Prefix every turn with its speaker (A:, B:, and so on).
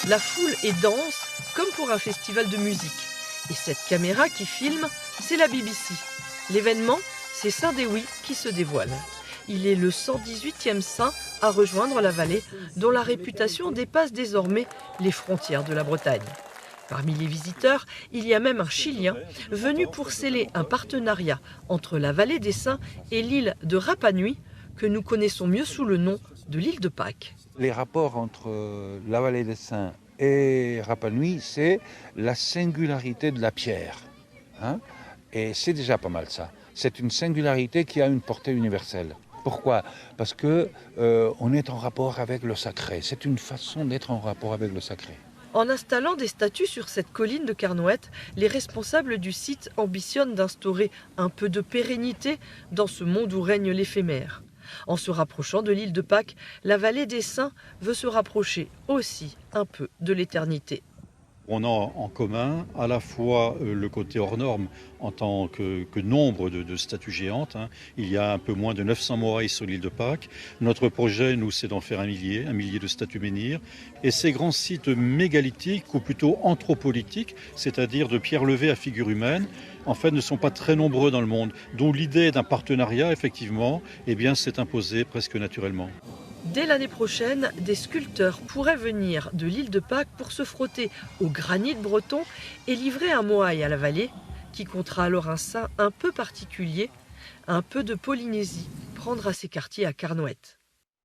A: La foule est dense, comme pour un festival de musique. Et cette caméra qui filme, c'est la BBC. L'événement, c'est Saint Dewi qui se dévoile. Il est le 118e saint à rejoindre la vallée, dont la réputation dépasse désormais les frontières de la Bretagne. Parmi les visiteurs, il y a même un Chilien venu pour sceller un partenariat entre la vallée des Saints et l'île de Rapa Nui, que nous connaissons mieux sous le nom de l'île de Pâques.
B: Les rapports entre la vallée des Saints et Rapa Nui, c'est la singularité de la pierre. Et c'est déjà pas mal ça. C'est une singularité qui a une portée universelle. Pourquoi ? Parce qu'on est en rapport avec le sacré. C'est une façon d'être en rapport avec le sacré.
A: En installant des statues sur cette colline de Carnouët, les responsables du site ambitionnent d'instaurer un peu de pérennité dans ce monde où règne l'éphémère. En se rapprochant de l'île de Pâques, la vallée des Saints veut se rapprocher aussi un peu de l'éternité.
C: On a en commun à la fois le côté hors norme en tant que nombre de statues géantes. Il y a un peu moins de 900 morailles sur l'île de Pâques. Notre projet, nous, c'est d'en faire un millier de statues menhirs. Et ces grands sites mégalithiques, ou plutôt anthropolitiques, c'est-à-dire de pierres levées à figure humaine, en fait, ne sont pas très nombreux dans le monde. Dont l'idée d'un partenariat, effectivement, s'est imposée presque naturellement.
A: Dès l'année prochaine, des sculpteurs pourraient venir de l'île de Pâques pour se frotter au granit breton et livrer un moai à la vallée, qui comptera alors un saint un peu particulier. Un peu de Polynésie prendra ses quartiers à Carnouët.